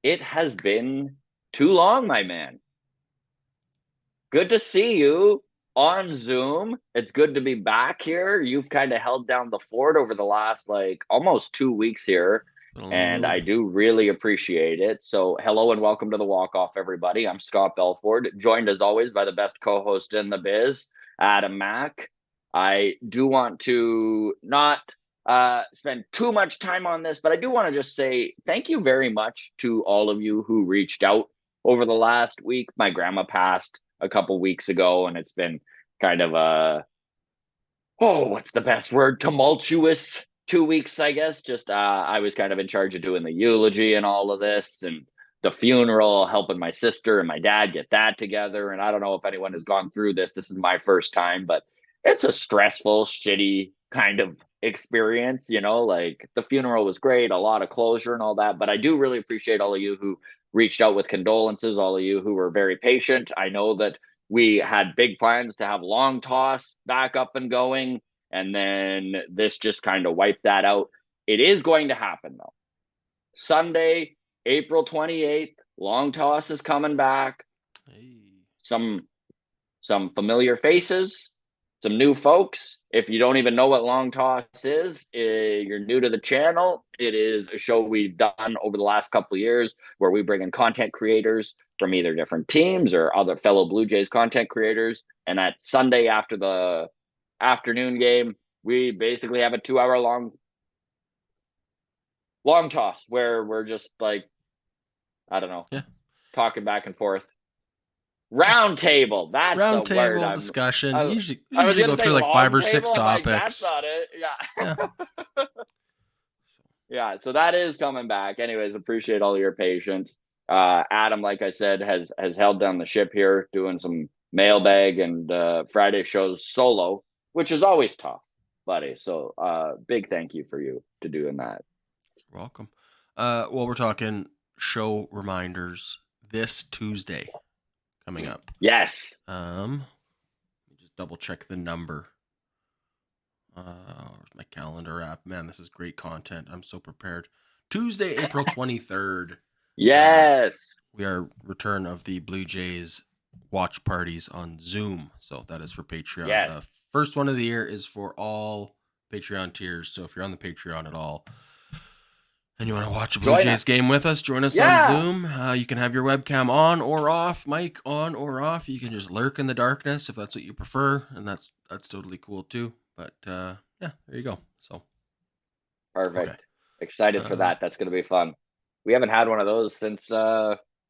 It has been too long, my man. Good to see you on Zoom. It's good to be back here. You've kind of held down the fort over the last like almost 2 weeks here, It's been a long and I road. do really appreciate it. So, hello and welcome to the Walk Off, everybody. I'm Scott Belford, joined as always by the best co-host in the biz, Adam Mack. I do want to not spend too much time on this, but I do want to just say thank you very much to all of you who reached out over the last week. My grandma passed a couple weeks ago, and it's been kind of a what's the best word? Tumultuous 2 weeks, I guess. Just I was kind of in charge of doing the eulogy and all of this, and the funeral, helping my sister and my dad get that together. And I don't know if anyone has gone through this. This is my first time, but it's a stressful, shitty kind of experience. Like the funeral was great, a lot of closure and all that. But I do really appreciate all of you who reached out with condolences, all of you who were very patient. I know that we had big plans to have long toss back up and going, and then this just kind of wiped that out. It is going to happen though. Sunday, April 28th, long toss is coming back. Hey. Some familiar faces, some new folks. If you don't even know what long toss is, you're new to the channel. It is a show we've done over the last couple of years where we bring in content creators from either different teams or other fellow Blue Jays content creators. And that Sunday after the afternoon game, we basically have a 2 hour long toss where we're just like, I don't know, Yeah. talking back and forth. Round table. That's the Round word. table discussion. I, Usually we I was usually gonna go say through like five long or six table. I'm like, that's topics. not it. Yeah. Yeah. Yeah. So that is coming back. Anyways, appreciate all your patience. Adam, like I said, has held down the ship here, doing some mailbag and Friday shows solo, which is always tough, buddy. So big thank you for you to doing that. You're welcome. Well, we're talking show reminders this Tuesday coming up. Yes. Let me just double check the number. Where's my calendar app? Man, this is great content. I'm so prepared. Tuesday, April 23rd. Yes. We are return of the Blue Jays watch parties on Zoom. So that is for Patreon. Yes. The first one of the year is for all Patreon tiers. So if you're on the Patreon at all and you want to watch a Blue Join Jays us. game with us, join us on Yeah. Zoom. You can have your webcam on or off, mic on or off. You can just lurk in the darkness if that's what you prefer, and that's totally cool too. But yeah, there you go. So okay. Perfect. Excited for that. That's going to be fun. We haven't had one of those since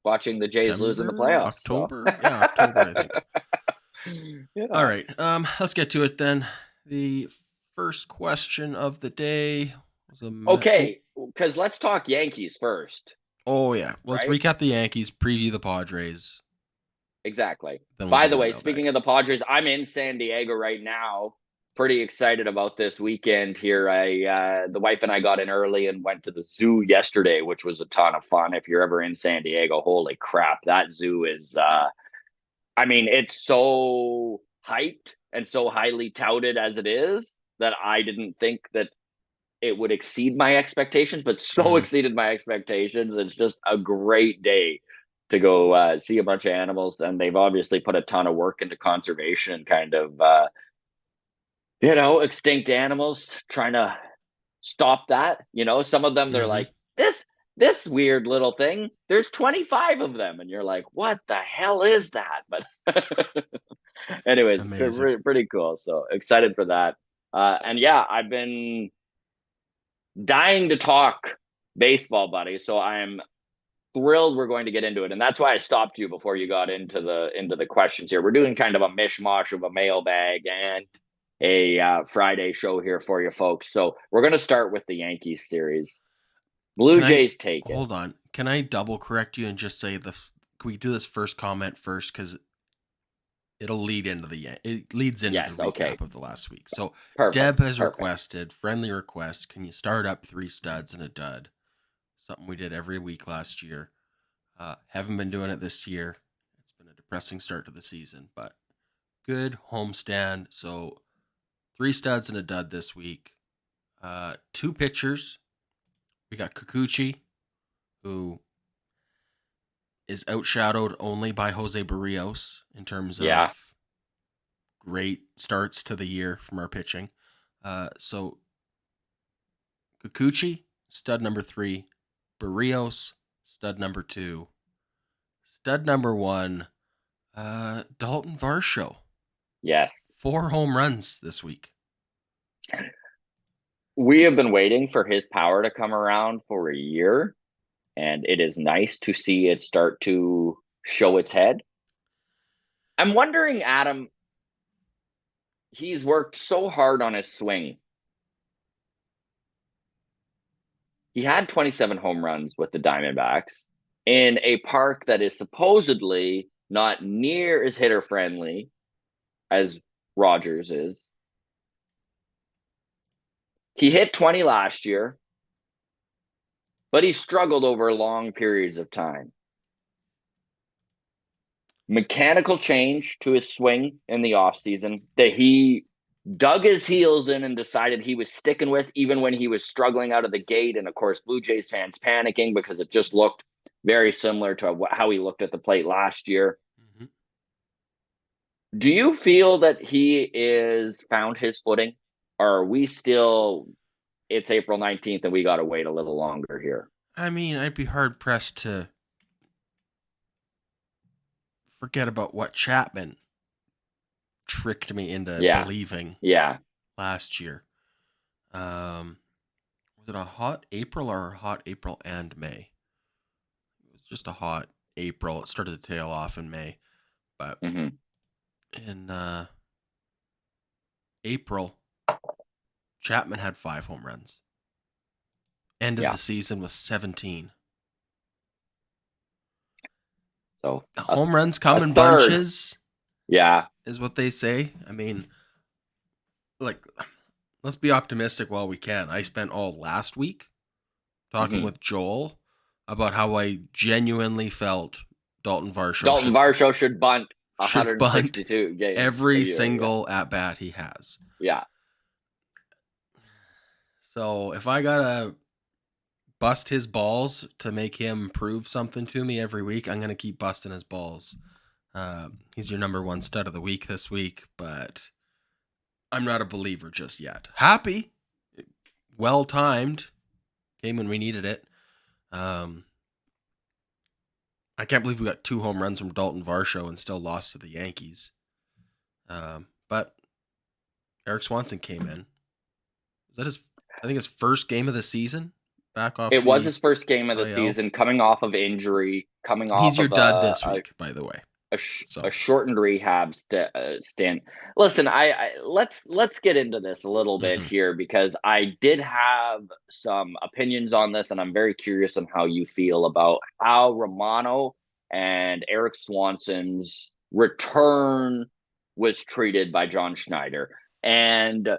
watching the Jays lose in the September, playoffs. So October, yeah, October, I think. All yeah. right, let's get to it then. The first question of the day was Okay, because let's talk Yankees first, oh yeah. Let's right? recap the Yankees, preview the Padres, Exactly. then we'll By get the into way, mailbag. speaking of the Padres, I'm in San Diego right now. Pretty excited about this weekend here. The wife and I got in early and went to the zoo yesterday, which was a ton of fun. If you're ever in San Diego, holy crap, that zoo is I mean, it's so hyped and so highly touted as it is that I didn't think that it would exceed my expectations, but so Mm-hmm. exceeded my expectations. It's just a great day to go see a bunch of animals. And they've obviously put a ton of work into conservation and kind of, extinct animals, trying to stop that. Some of them, they're Mm-hmm. like, this weird little thing, there's 25 of them. And you're like, what the hell is that? But anyways, Amazing. pretty cool. So excited for that. And yeah, I've been dying to talk baseball, buddy. So I'm thrilled we're going to get into it. And that's why I stopped you before you got into the questions here. We're doing kind of a mishmash of a mailbag and a Friday show here for you folks. So we're going to start with the Yankees series. Blue Can I Jays take it. hold on? Can I double correct you and just say can we do this first comment first because it leads into the Yes. Okay. recap of the last week. So Perfect. Deb has Perfect. requested friendly request. Can you start up 3 studs and a dud? Something we did every week last year. Haven't been doing it this year. It's been a depressing start to the season, but good homestand. So 3 studs and a dud this week. 2 pitchers. We got Kikuchi, who is outshadowed only by Jose Barrios in terms Yeah. of great starts to the year from our pitching. So Kikuchi, stud number 3. Barrios, stud number 2. Stud number 1, Dalton Varsho. Yes. 4 home runs this week. We have been waiting for his power to come around for a year, and it is nice to see it start to show its head. I'm wondering, Adam, he's worked so hard on his swing. He had 27 home runs with the Diamondbacks in a park that is supposedly not near as hitter friendly as Rogers is. He hit 20 last year, but he struggled over long periods of time. Mechanical change to his swing in the offseason that he dug his heels in and decided he was sticking with, even when he was struggling out of the gate. And of course, Blue Jays fans panicking because it just looked very similar to how he looked at the plate last year. Mm-hmm. Do you feel that he is found his footing, or are we still, it's April 19th and we got to wait a little longer here? I mean, I'd be hard pressed to forget about what Chapman tricked me into believing last year. Was it a hot April or a hot April and May? It was just a hot April. It started to tail off in May. But in April, Chapman had 5 home runs. End of the season was 17. So home runs come in bunches. Yeah. Is what they say. I mean, like, let's be optimistic while we can. I spent all last week talking with Joel about how I genuinely felt Dalton Varsho should bunt 162 games. Every single at-bat he has. Yeah. So if I gotta bust his balls to make him prove something to me every week, I'm going to keep busting his balls. He's your number 1 stud of the week this week, but I'm not a believer just yet. Happy, well-timed, came when we needed it. I can't believe we got 2 home runs from Dalton Varsho and still lost to the Yankees. But Eric Swanson came in. Was that I think his first game of the season? Back off. It was his first game of the season, coming off of injury, He's your dud this week, by the way. A shortened rehab stint. Listen, let's get into this a little bit here, because I did have some opinions on this, and I'm very curious on how you feel about how Romano and Eric Swanson's return was treated by John Schneider. And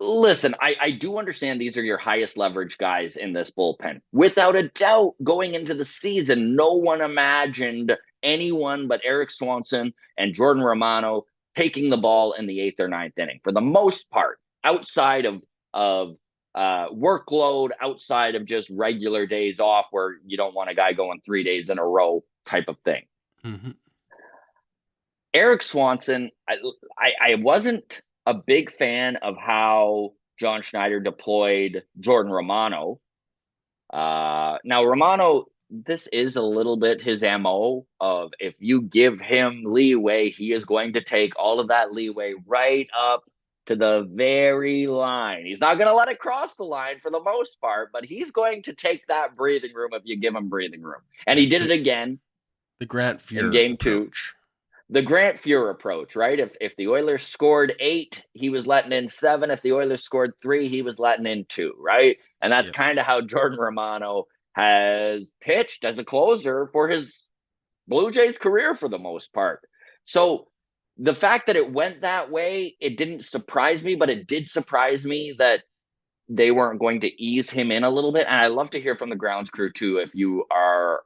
listen, I do understand these are your highest leverage guys in this bullpen. Without a doubt, going into the season, no one imagined anyone but Eric Swanson and Jordan Romano taking the ball in the 8th or 9th inning. For the most part, outside of workload, outside of just regular days off where you don't want a guy going 3 days in a row type of thing. Eric Swanson, I wasn't a big fan of how John Schneider deployed Jordan Romano. Now, Romano, this is a little bit his MO of, if you give him leeway, he is going to take all of that leeway right up to the very line. He's not going to let it cross the line for the most part, but he's going to take that breathing room if you give him breathing room. And he did it again. The Grant Fuhr in game approach. 2. The Grant Fuhr approach, right? If the Oilers scored 8, he was letting in 7. If the Oilers scored 3, he was letting in 2, right? And that's kind of how Jordan Romano has pitched as a closer for his Blue Jays career for the most part. So the fact that it went that way, it didn't surprise me, but it did surprise me that they weren't going to ease him in a little bit. And I love to hear from the grounds crew too, if you are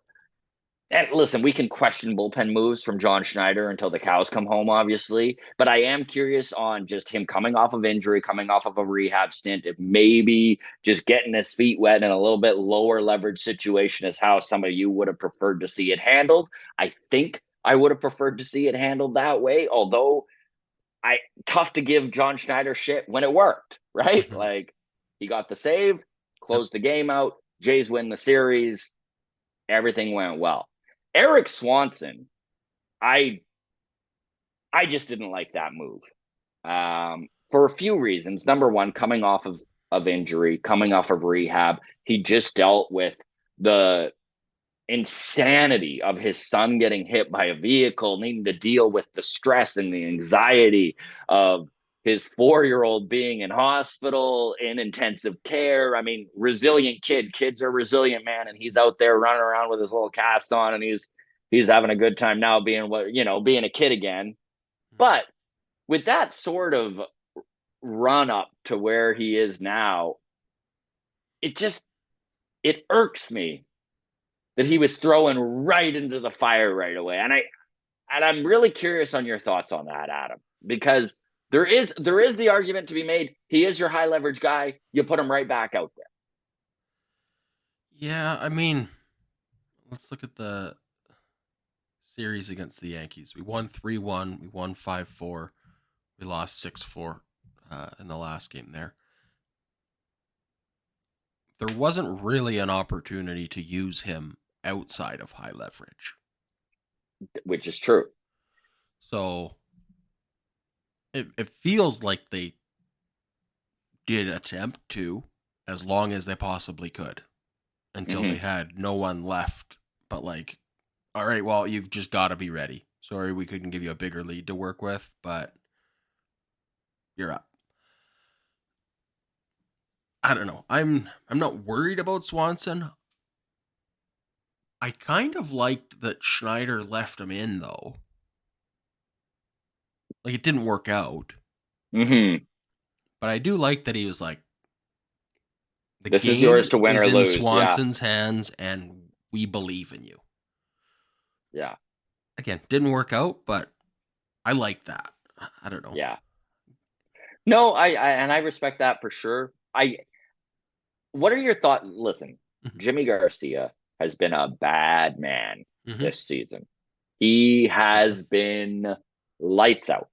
And listen, we can question bullpen moves from John Schneider until the cows come home, obviously. But I am curious on just him coming off of injury, coming off of a rehab stint, if maybe just getting his feet wet in a little bit lower leverage situation is how some of you would have preferred to see it handled. I think I would have preferred to see it handled that way, although I tough to give John Schneider shit when it worked, right? Mm-hmm. Like he got the save, Yep. closed the game out, Jays win the series, everything went well. Eric Swanson, I I just didn't like that move for a few reasons. Number one, coming off of injury, coming off of rehab, he just dealt with the insanity of his son getting hit by a vehicle, needing to deal with the stress and the anxiety of his 4-year-old being in hospital in intensive care. I mean, resilient kid. Kids are resilient, man, and he's out there running around with his little cast on, and he's having a good time now, being being a kid again. But with that sort of run up to where he is now, it just it irks me that he was throwing right into the fire right away. And I'm really curious on your thoughts on that, Adam, because there is the argument to be made. He is your high leverage guy. You put him right back out there. Yeah, I mean, let's look at the series against the Yankees. We won 3-1, we won 5-4, we lost 6-4 in the last game there. There wasn't really an opportunity to use him outside of high leverage. Which is true. So it feels like they did attempt to, as long as they possibly could, until they had no one left. But like, all right, well, you've just got to be ready. Sorry, we couldn't give you a bigger lead to work with, but you're up. I don't know. I'm not worried about Swanson. I kind of liked that Schneider left him in though. Like it didn't work out, Mm-hmm. but I do like that he was like, the This is yours game to win is or in lose. Yeah. Swanson's hands, and we believe in you. Yeah. Again, didn't work out, but I like that. I don't know. Yeah. No, I respect that for sure. What are your thoughts? Listen, Mm-hmm. Jimmy Garcia has been a bad man Mm-hmm. this season. He has been lights out.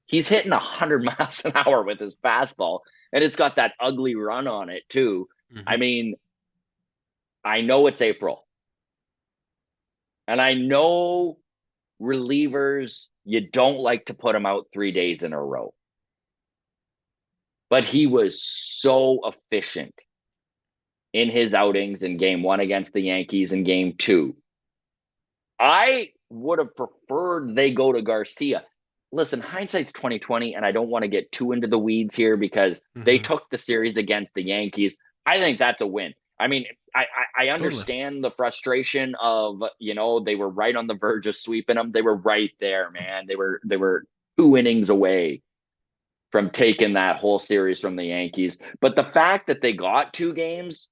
He's hitting 100 miles an hour with his fastball, and it's got that ugly run on it too. Mm-hmm. I mean, I know it's April, and I know relievers, you don't like to put them out 3 days in a row, but he was so efficient in his outings in game one against the Yankees and game two. I would have preferred they go to Garcia. Listen, hindsight's 2020, and I don't want to get too into the weeds here because they Mm-hmm. took the series against the Yankees. I think that's a win. I mean, I Totally. understand the frustration of they were right on the verge of sweeping them. They were right there, man. They were 2 innings away from taking that whole series from the Yankees. But the fact that they got 2 games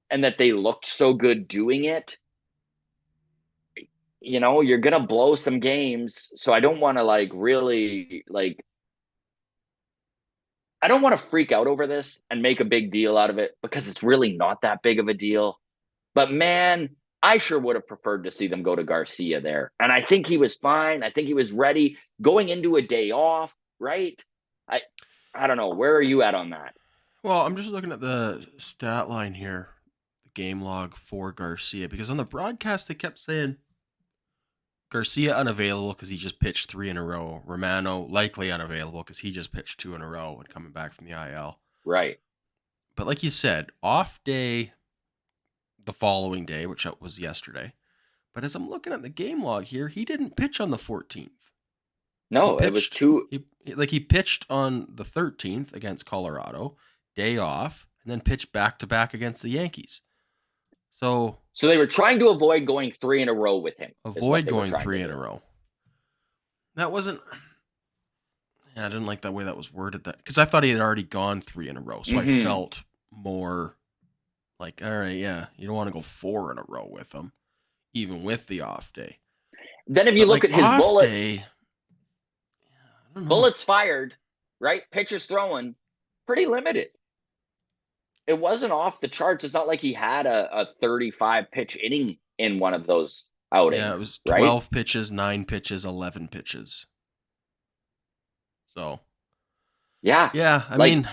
and that they looked so good doing it, you're gonna blow some games. So I don't want to I don't want to freak out over this and make a big deal out of it because it's really not that big of a deal. But man, I sure would have preferred to see them go to Garcia there. And I think he was fine. I think he was ready going into a day off, right? I I don't know. Where are you at on that? Well, I'm just looking at the stat line here, the game log for Garcia, because on the broadcast they kept saying Garcia unavailable because he just pitched 3 in a row. Romano likely unavailable because he just pitched 2 in a row and coming back from the IL. Right. But like you said, off day the following day, which was yesterday. But as I'm looking at the game log here, he didn't pitch on the 14th. He No, it was pitched too. he pitched on the 13th against Colorado, day off, and then pitched back to back against the Yankees. So So they were trying to avoid going 3 in a row with him. Is what avoid they were going trying to three in do. a row. That wasn't. Yeah, I didn't like that way that was worded. That because I thought he had already gone 3 in a row, so I felt more like, all right, yeah, you don't want to go 4 in a row with him, even with the off day. Then if you But look like at his off day, I don't know. bullets fired, right? Pitchers throwing, pretty limited. It wasn't off the charts. It's not like he had a 35 pitch inning in one of those Yeah, it outings, was right? 12 pitches, 9 pitches, 11 pitches. So, Yeah. yeah, I Like, mean,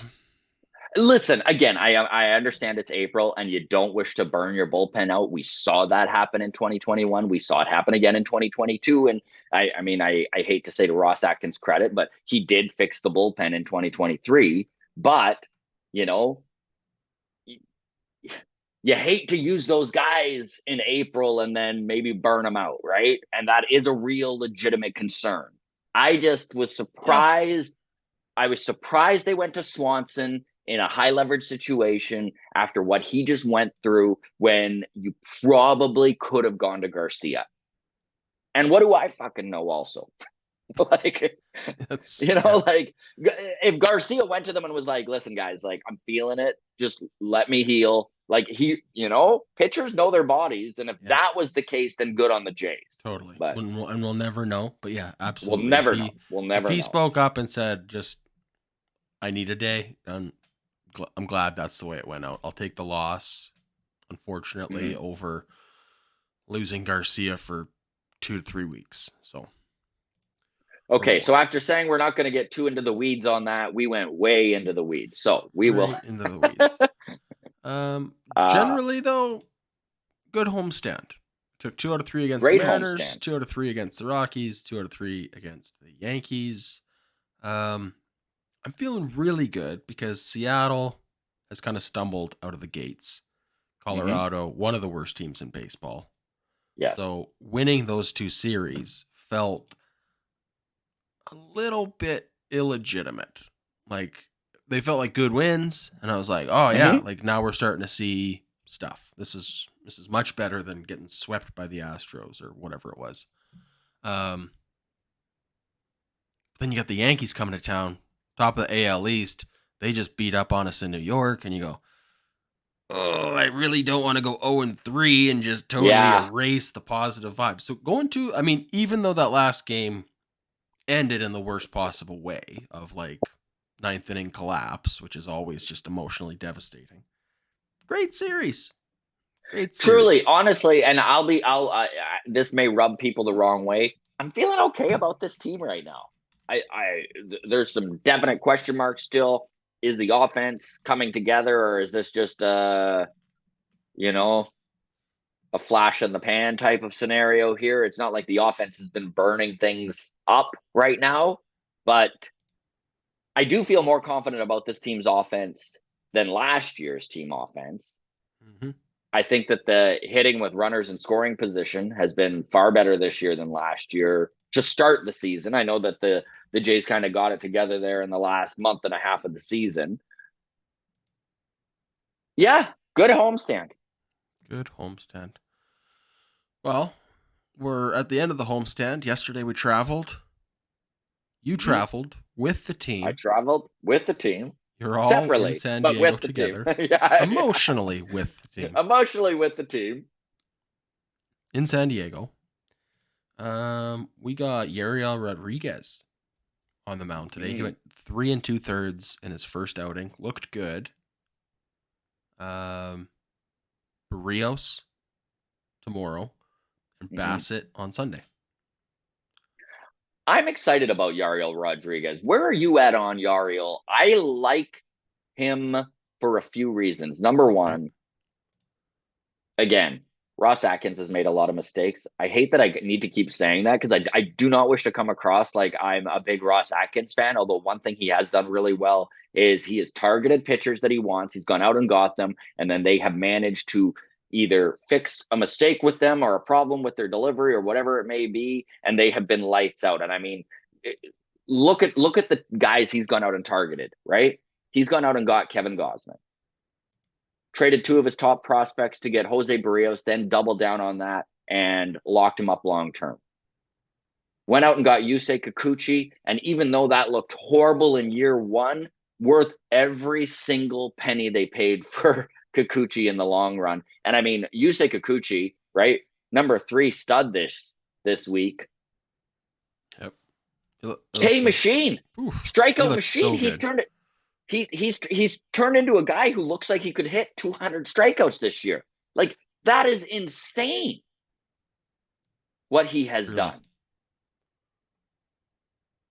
listen, again, I understand it's April and you don't wish to burn your bullpen out. We saw that happen in 2021. We saw it happen again in 2022. And I mean, I hate to say to Ross Atkins' credit, but he did fix the bullpen in 2023. But, you know, you hate to use those guys in April and then maybe burn them out, right? And that is a real legitimate concern. I just was yeah, surprised. I was surprised they went to Swanson in a high leverage situation after what he just went through when you probably could have gone to Garcia. And what do I fucking know also? Like, that's yeah, like if Garcia went to them and was like, listen, guys, like I'm feeling it, just let me heal. Like pitchers know their bodies. And if yeah, that was the case, then good on the Jays. totally. But And we'll never know. But yeah, we'll absolutely. never know. We'll If never he know. spoke up and said, "Just I need a day," I'm glad that's the way it went out. I'll take the loss, unfortunately, over losing Garcia for 2 to 3 weeks. So Okay, so after saying we're not going to get too into the weeds on that, we went way into the weeds. So we will. Into the weeds. uh, Generally, though, good homestand. Took 2 out of 3 against the Great Mariners, homestand. 2 out of 3 against the Rockies, 2 out of 3 against the Yankees. I'm feeling really good because Seattle has kind of stumbled out of the gates. Colorado, one of the worst teams in baseball. Yes. So winning those 2 series felt a little bit illegitimate. Like they felt like good wins, and I was like, oh yeah, like now we're starting to see stuff. This is much better than getting swept by the Astros or whatever it was. Then you got the Yankees coming to town, top of the AL East. They just beat up on us in New York, and you go, oh, I really don't want to go 0-3 and just totally erase the positive vibe. So even though that last game ended in the worst possible way of like 9th inning collapse, which is always just emotionally devastating. Great series. Truly, honestly, and this may rub people the wrong way. I'm feeling okay about this team right now. There's some definite question marks still. Is the offense coming together, or is this just a flash in the pan type of scenario here? It's not like the offense has been burning things up right now, but I do feel more confident about this team's offense than last year's team offense. Mm-hmm. I think that the hitting with runners in scoring position has been far better this year than last year to start the season. I know that the Jays kind of got it together there in the last month and a half of the season. Yeah, good homestand. Good homestand. Well, we're at the end of the homestand. Yesterday we traveled. You traveled with the team. I traveled with the team. You're all separately, in San but Diego with the together. Team. Yeah, emotionally with the team. Emotionally with the team. In San Diego. We got Yariel Rodriguez on the mound today. He went 3 2/3 in his first outing. Looked good. Barrios tomorrow and Bassett on Sunday. I'm excited about Yariel Rodriguez. Where are you at on Yariel? I like him for a few reasons. Number one, again, Ross Atkins has made a lot of mistakes. I hate that I need to keep saying that because I do not wish to come across like I'm a big Ross Atkins fan, although one thing he has done really well is he has targeted pitchers that he wants. He's gone out and got them, and then they have managed to either fix a mistake with them or a problem with their delivery or whatever it may be, and they have been lights out. And I mean, look at the guys he's gone out and targeted, right? He's gone out and got Kevin Gausman. Traded 2 of his top prospects to get Jose Barrios, then doubled down on that and locked him up long term. Went out and got Yusei Kikuchi, and even though that looked horrible in year 1, worth every single penny they paid for Kikuchi in the long run. And I mean, Yusei Kikuchi, right? number 3 stud this week. Yep. K Machine, He strikeout looks machine. so He's good. turned it. He's turned into a guy who looks like he could hit 200 strikeouts this year. Like, that is insane what he has Truly. done.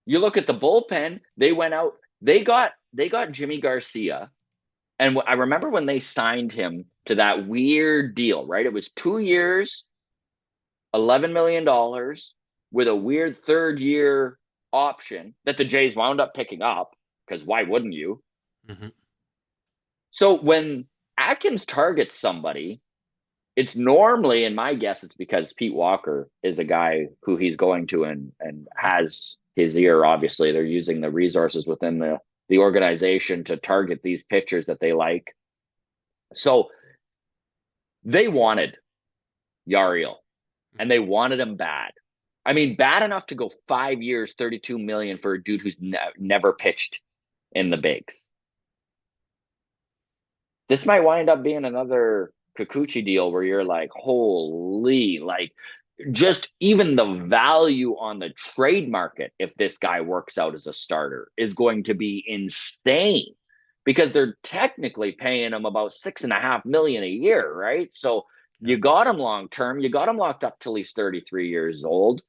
You look at the bullpen, they went out, they got Jimmy Garcia. And I remember when they signed him to that weird deal, right? It was 2 years, $11 million with a weird third year option that the Jays wound up picking up, because why wouldn't you? Mm-hmm. So when Atkins targets somebody, it's normally, in my guess, it's because Pete Walker is a guy who he's going to and has his ear. Obviously, they're using the resources within the organization to target these pitchers that they like. So they wanted Yariel, and they wanted him bad. I mean, bad enough to go 5 years, $32 million for a dude who's never pitched in the bigs. This might wind up being another Kikuchi deal where you're like, holy, like, just even the value on the trade market, if this guy works out as a starter, is going to be insane, because they're technically paying him about $6.5 million a year, right? So you got him long term, you got him locked up till he's 33 years old,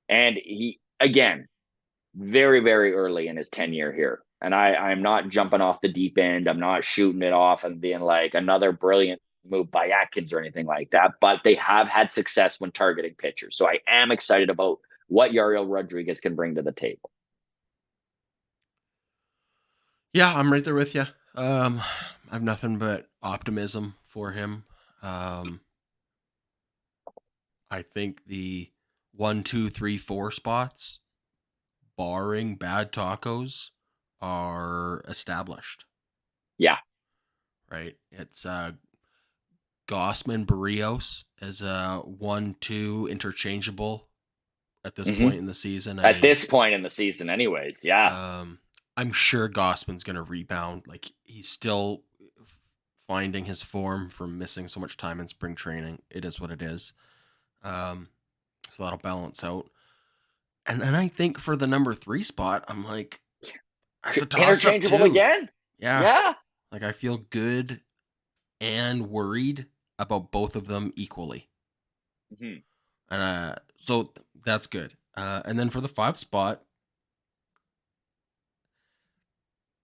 and he, again, very, very early in his tenure here. And I'm not jumping off the deep end. I'm not shooting it off and being like another brilliant move by Atkins or anything like that. But they have had success when targeting pitchers. So I am excited about what Yariel Rodriguez can bring to the table. Yeah, I'm right there with you. I have nothing but optimism for him. I think the 1, 2, 3, 4 spots, barring bad tacos, are established. Yeah. Right? It's Gossman Barrios as a 1-2 interchangeable at this point in the season. At this point in the season, anyways. Yeah. I'm sure Gossman's going to rebound. Like, he's still finding his form from missing so much time in spring training. It is what it is. So that'll balance out. And then I think for the number 3 spot, I'm like, that's a toss-up interchangeable too. again. Yeah. Like, I feel good and worried about both of them equally. And so that's good. And then for the 5 spot,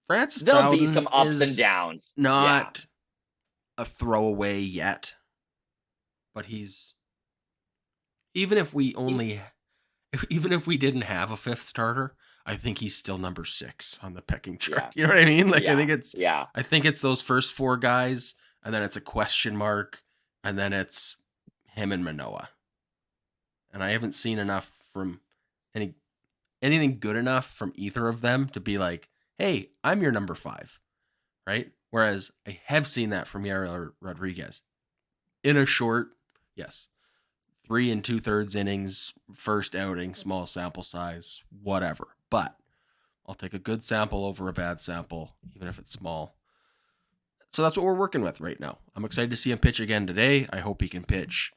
Francis There'll Bowden be some ups is and downs. not a throwaway yet, but he's, even if we didn't have a 5th starter, I think he's still number 6 on the pecking chart. You know what I mean? Like, I think it's those first 4 guys, and then it's a question mark, and then it's him and Manoah. And I haven't seen enough from anything good enough from either of them to be like, hey, I'm your number 5, right? Whereas I have seen that from Yariel Rodriguez in a short, 3 2/3 innings, first outing, small sample size, whatever. But I'll take a good sample over a bad sample, even if it's small. So that's what we're working with right now. I'm excited to see him pitch again today. I hope he can pitch.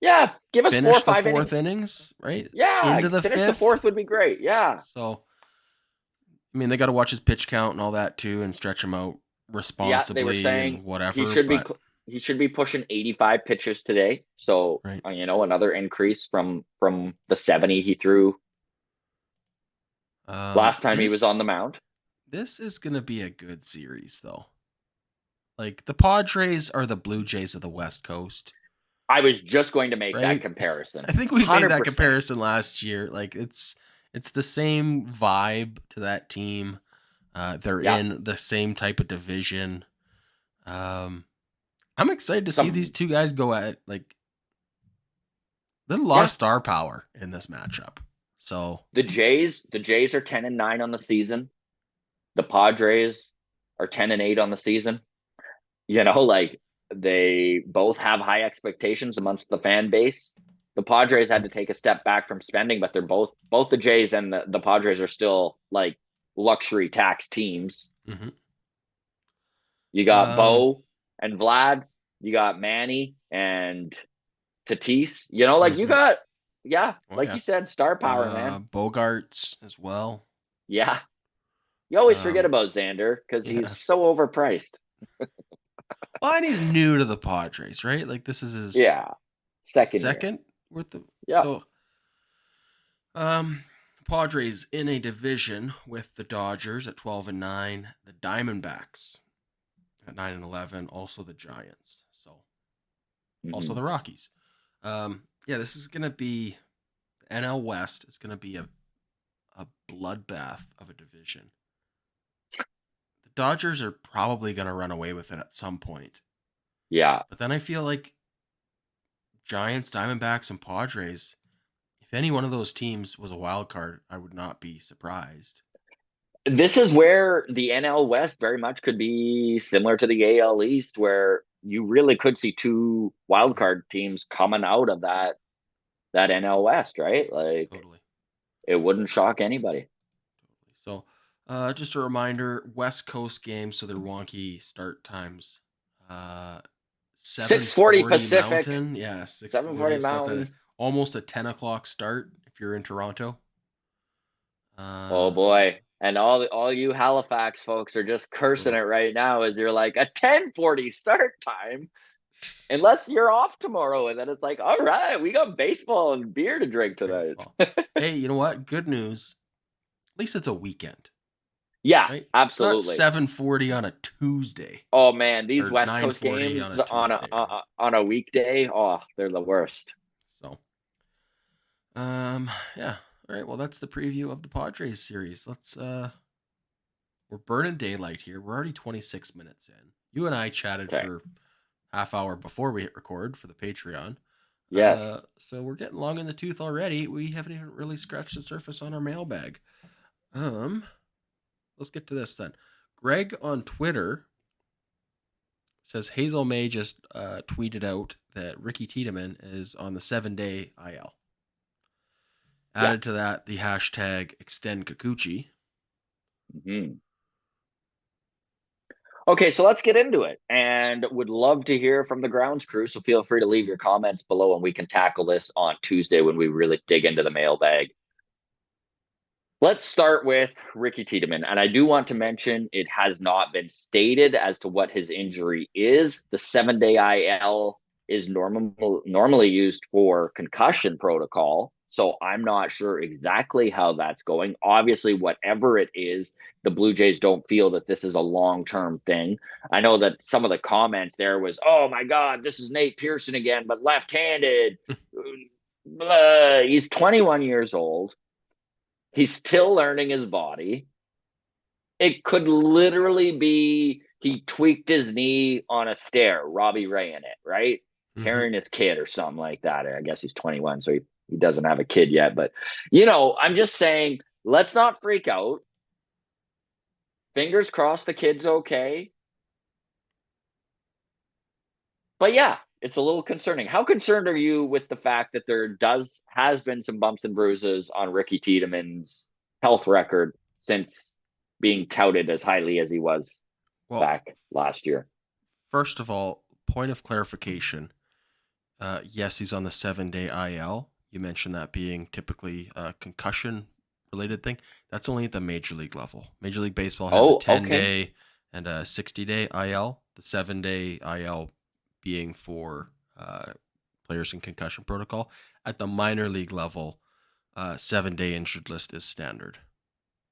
Yeah, give us 4 or 5 4th innings, right? Yeah, into the finish 5th. the 4th would be great. Yeah. So, I mean, they got to watch his pitch count and all that too, and stretch him out responsibly. Yeah, they were saying and whatever. He should be pushing 85 pitches today. So, another increase from the 70 he threw last time he was on the mound. This is going to be a good series, though. Like, the Padres are the Blue Jays of the West Coast. I was just going to make that comparison. I think we made that comparison last year. Like, it's the same vibe to that team. They're in the same type of division. I'm excited to see these two guys go at it. Like, there's a lot of star power in this matchup. So the Jays are 10-9 on the season. The Padres are 10-8 on the season. Like, they both have high expectations amongst the fan base. The Padres had to take a step back from spending, but they're both the Jays and the Padres are still like luxury tax teams. You got Bo and Vlad, you got Manny and Tatis, you know, like you got, Oh, like yeah. you said, star power, man. Bogarts as well. Yeah. You always forget about Xander because Yeah. he's so overpriced. Well, and he's new to the Padres, right? Like this is his Yeah. Second year. second with the Yeah. so Padres in a division with the Dodgers at 12-9, the Diamondbacks at 9-11, also the Giants. So also Mm-hmm. the Rockies. Yeah, this is gonna be NL West is gonna be a bloodbath of a division. The Dodgers are probably gonna run away with it at some point. Yeah. But then I feel like Giants, Diamondbacks, and Padres, if any one of those teams was a wild card, I would not be surprised. This is where the NL West very much could be similar to the AL East, where you really could see two wild card teams coming out of that NL West, right? Like Totally. it wouldn't shock anybody. So, just a reminder: West Coast games, so they're wonky start times. 6:40 7:40 Pacific, Mountain, yeah, 7:40 6:40. So that's Mountain. almost a 10 o'clock start if you're in Toronto. Oh boy. And all you Halifax folks are just cursing Ugh. it right now as you're like a 10:40 start time. Unless you're off tomorrow, and then it's like, all right, we got baseball and beer to drink tonight. Baseball. Hey, you know what? Good news. At least it's a weekend, Yeah, right? Not absolutely. 7:40 on a Tuesday Oh man, these or West Coast 9:40 on games a Tuesday, right? on a weekday, oh, they're the worst. So, yeah. All right. Well, that's the preview of the Padres series. We're burning daylight here. We're already 26 minutes in. You and I chatted Okay. for half hour before we hit record for the Patreon. Yes. So we're getting long in the tooth already. We haven't even really scratched the surface on our mailbag. Let's get to this then. Greg on Twitter says Hazel May just tweeted out that Ricky Tiedemann is on the 7-day IL. Added to that the hashtag extend Kikuchi. Mm-hmm. Okay, so let's get into it, and would love to hear from the grounds crew. So feel free to leave your comments below, and we can tackle this on Tuesday when we really dig into the mailbag. Let's start with Ricky Tiedemann. And I do want to mention it has not been stated as to what his injury is. The 7-day IL is normally used for concussion protocol. So I'm not sure exactly how that's going. Obviously, whatever it is, the Blue Jays don't feel that this is a long-term thing. I know that some of the comments there was, oh my God, this is Nate Pearson again, but left-handed. He's 21 years old. He's still learning his body. It could literally be he tweaked his knee on a stair, Robbie Ray in it, right? Carrying his kid or something like that. I guess he's 21, so he doesn't have a kid yet. But, I'm just saying, let's not freak out. Fingers crossed the kid's okay. But yeah, it's a little concerning. How concerned are you with the fact that there has been some bumps and bruises on Ricky Tiedemann's health record since being touted as highly as he was back last year? First of all, point of clarification. Yes, he's on the 7-day IL. You mentioned that being typically a concussion related thing. That's only at the major league level. Major League Baseball has a 10-day and a 60-day IL. The 7-day IL being for players in concussion protocol. At the minor league level, 7-day injured list is standard.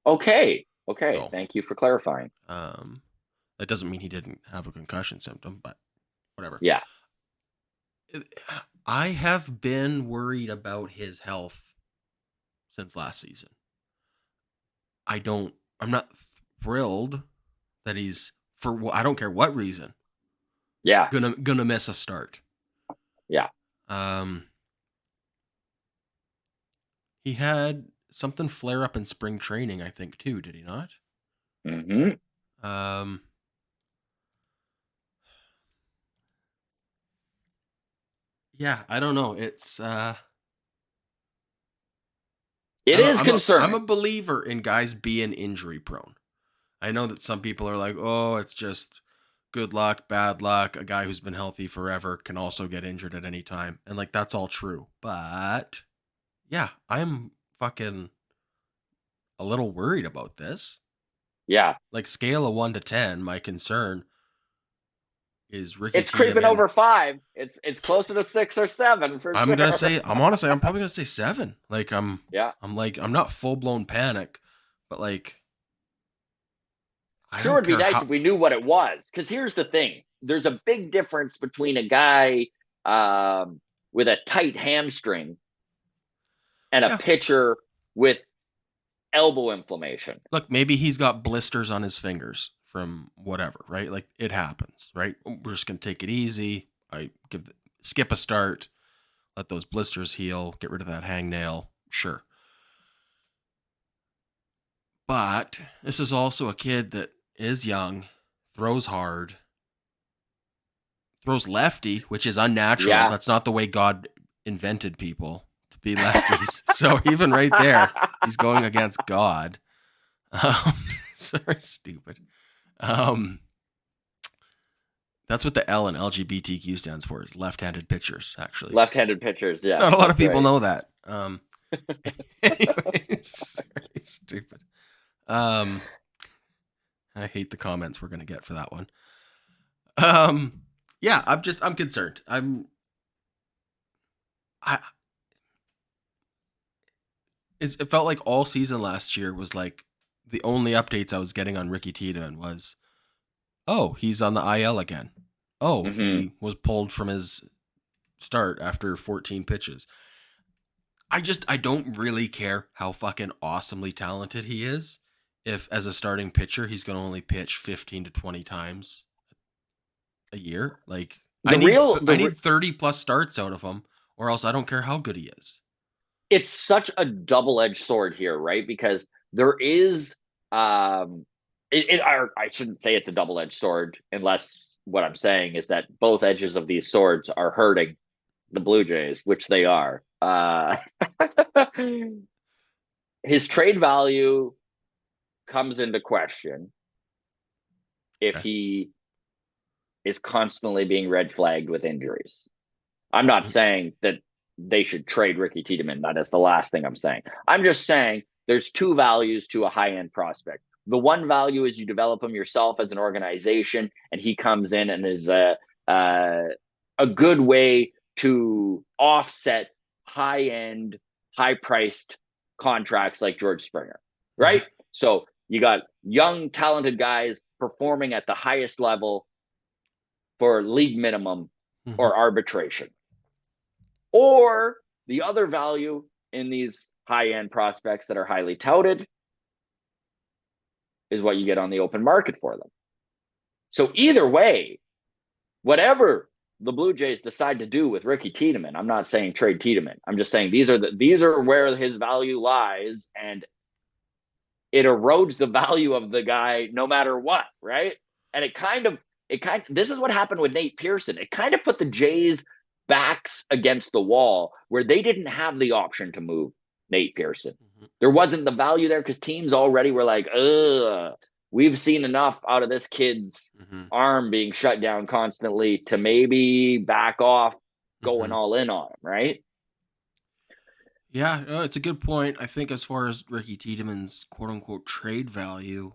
Okay. So, thank you for clarifying. That doesn't mean he didn't have a concussion symptom, but whatever. Yeah. I have been worried about his health since last season. I'm not thrilled that he's, for I don't care what reason, gonna miss a start. Yeah. He had something flare up in spring training, I think, too, did he not? Mm-hmm. Yeah, I don't know. It's it is concerning. I'm a believer in guys being injury prone. I know that some people are like, oh, it's just good luck, bad luck. A guy who's been healthy forever can also get injured at any time. And like, that's all true. But yeah, I'm fucking a little worried about this. Yeah. Like, scale of 1 to 10, my concern is Ricky It's creeping Tiedemann. over 5. It's closer to 6 or 7 for I'm gonna sure. say, I'm probably gonna say 7. Like, Yeah. I'm not full blown panic, but like, I Sure, don't it'd be care nice how. if we knew what it was. Because here's the thing: there's a big difference between a guy with a tight hamstring and a Yeah, pitcher with elbow inflammation. look, maybe he's got blisters on his fingers from whatever, right? Like, it happens, right? We're just gonna take it easy. Skip a start, let those blisters heal, get rid of that hangnail. Sure. But this is also a kid that is young, throws hard, throws lefty, which is unnatural. Yeah. That's not the way God invented people to be lefties. So even right there, he's going against God. Sorry, stupid. That's what the L in LGBTQ stands for, is left-handed pitchers, actually. Left-handed pitchers. Yeah. Not a lot of that's people right. know that. Anyways, very stupid. I hate the comments we're gonna get for that one. Yeah, I'm concerned. It felt like all season last year was like the only updates I was getting on Ricky Tiedemann was, oh, he's on the IL again. Oh, Mm-hmm. he was pulled from his start after 14 pitches. I don't really care how fucking awesomely talented he is if as a starting pitcher he's going to only pitch 15 to 20 times a year. Like, I need 30 plus starts out of him, or else I don't care how good he is. It's such a double-edged sword here, right? Because there is I shouldn't say it's a double-edged sword unless what I'm saying is that both edges of these swords are hurting the Blue Jays, which they are. His trade value comes into question if Okay. he is constantly being red flagged with injuries. I'm not saying that they should trade Ricky Tiedemann. That is the last thing I'm saying. I'm just saying there's two values to a high-end prospect. The one value is you develop him yourself as an organization, and he comes in and is a good way to offset high-end, high-priced contracts like George Springer, right? Mm-hmm. So you got young, talented guys performing at the highest level for league minimum Mm-hmm. or arbitration. Or the other value in these high-end prospects that are highly touted is what you get on the open market for them. So either way, whatever the Blue Jays decide to do with Ricky Tiedemann, I'm not saying trade Tiedemann. I'm just saying these are where his value lies, and it erodes the value of the guy no matter what, right? And this is what happened with Nate Pearson. It kind of put the Jays backs against the wall where they didn't have the option to move Nate Pearson. Mm-hmm. There wasn't the value there because teams already were like, we've seen enough out of this kid's Mm-hmm. arm being shut down constantly to maybe back off going Mm-hmm. all in on him, right? Yeah, no, it's a good point. I think as far as Ricky Tiedemann's quote unquote trade value,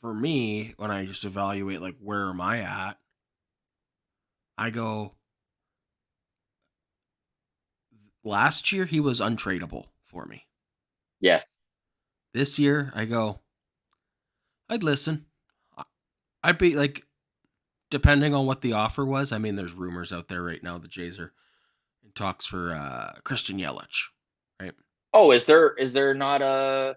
for me, when I just evaluate like where am I at, I go, last year he was untradeable for me. Yes. This year I go, I'd listen. I'd be like, depending on what the offer was. I mean, there's rumors out there right now the Jays are in talks for Christian Yelich, right? Oh, is there not a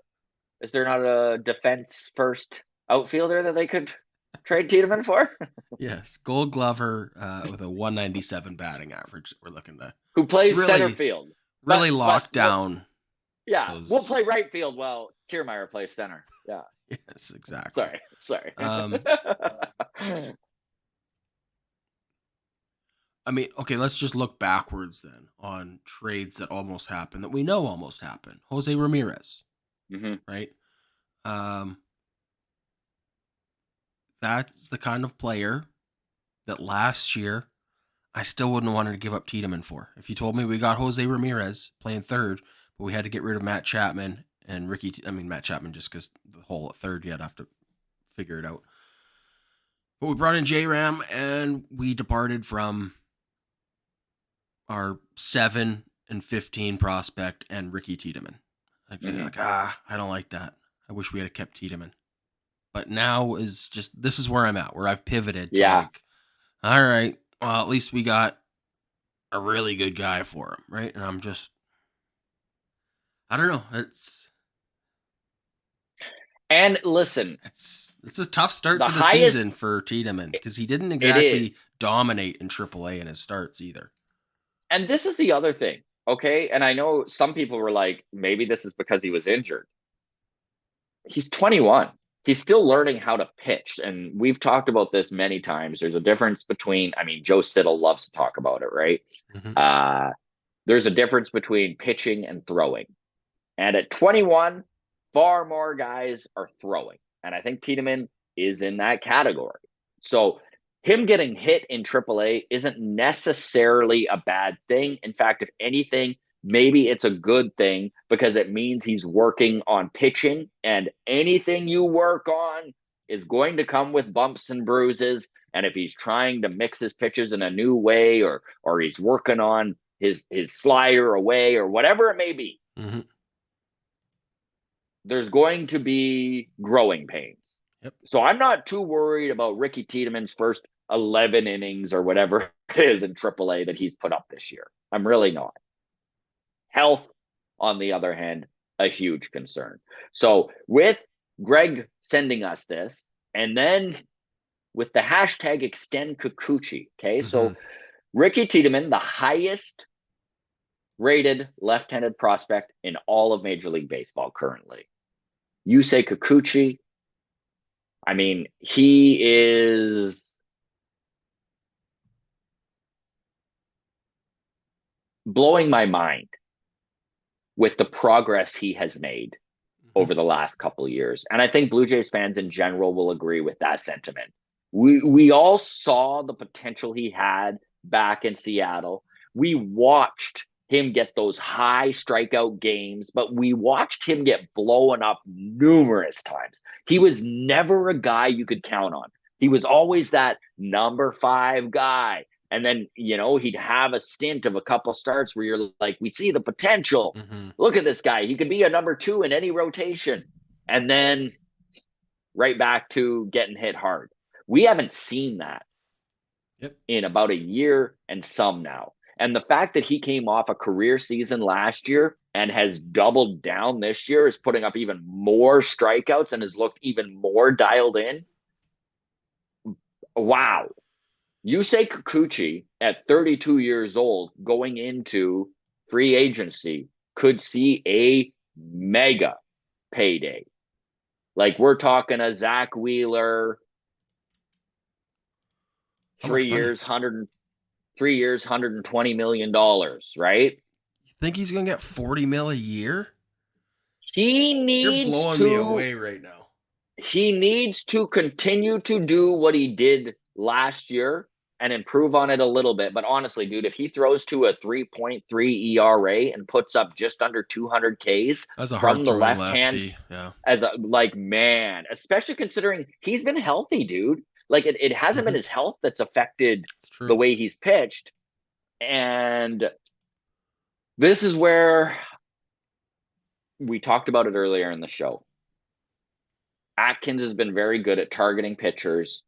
defense first outfielder that they could trade Tiedemann for? Yes, Gold Glover with a 197 batting average. We're looking to Who plays center really, field. really But lock down we'll play those. right field while Kiermaier plays center. Yeah. Yes, exactly. Sorry. I mean, okay, let's just look backwards then on trades that almost happened, that we know almost happened. Jose Ramirez, Mm-hmm. right? Um, that's the kind of player that last year I still wouldn't have wanted to give up Tiedemann for. If you told me we got Jose Ramirez playing third, but we had to get rid of Matt Chapman and Matt Chapman just because the whole third, you'd have to figure it out. But we brought in J-Ram and we departed from our 7 and 15 prospect and Ricky Tiedemann. I don't like that. I wish we had kept Tiedemann. But now this is where I'm at, where I've pivoted to all right, well, at least we got a really good guy for him, right? And I don't know. And listen, it's a tough start to the season for Tiedemann because he didn't exactly dominate in AAA in his starts either. And this is the other thing, okay? And I know some people were like, maybe this is because he was injured. He's 21. He's still learning how to pitch. And we've talked about this many times. There's a difference between, Joe Siddall loves to talk about it, right? Mm-hmm. There's a difference between pitching and throwing. And at 21, far more guys are throwing. And I think Tiedemann is in that category. So him getting hit in AAA isn't necessarily a bad thing. In fact, if anything, maybe it's a good thing because it means he's working on pitching, and anything you work on is going to come with bumps and bruises. And if he's trying to mix his pitches in a new way, or he's working on his slider away or whatever it may be, mm-hmm. there's going to be growing pains. Yep. So I'm not too worried about Ricky Tiedemann's first 11 innings or whatever it is in AAA that he's put up this year. I'm really not. Health, on the other hand, a huge concern. So with Greg sending us this, and then with the hashtag extend Kikuchi, okay? Mm-hmm. So Ricky Tiedemann, the highest rated left-handed prospect in all of Major League Baseball currently. Yusei Kikuchi, he is blowing my mind with the progress he has made over the last couple of years. And I think Blue Jays fans in general will agree with that sentiment. We all saw the potential he had back in Seattle. We watched him get those high strikeout games, but we watched him get blown up numerous times. He was never a guy you could count on. He was always that number 5 guy. And then, he'd have a stint of a couple starts where you're like, we see the potential. Mm-hmm. Look at this guy. He could be a number 2 in any rotation. And then right back to getting hit hard. We haven't seen that in about a year and some now. And the fact that he came off a career season last year and has doubled down this year, is putting up even more strikeouts and has looked even more dialed in. Wow. Yusei Kikuchi at 32 years old going into free agency could see a mega payday. Like we're talking a Zach Wheeler, 3 years, $120 million, right? You think he's going to get $40 million a year? You're blowing me away right now. He needs to continue to do what he did last year and improve on it a little bit. But honestly, dude, if he throws to a 3.3 ERA and puts up just under 200 Ks from the left hand, especially considering he's been healthy, dude. Like it hasn't been his health that's affected the way he's pitched. And this is where we talked about it earlier in the show. Atkins has been very good at targeting pitchers,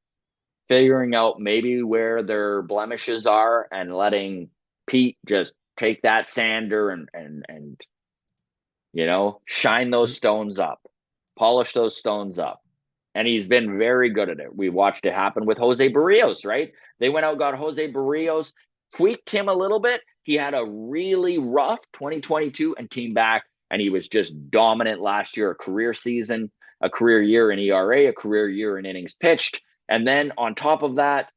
figuring out maybe where their blemishes are, and letting Pete just take that sander and shine those stones up, polish those stones up. And he's been very good at it. We watched it happen with Jose Barrios, right? They went out, got Jose Barrios, tweaked him a little bit. He had a really rough 2022 and came back, and he was just dominant last year, a career season, a career year in ERA, a career year in innings pitched. And then on top of that,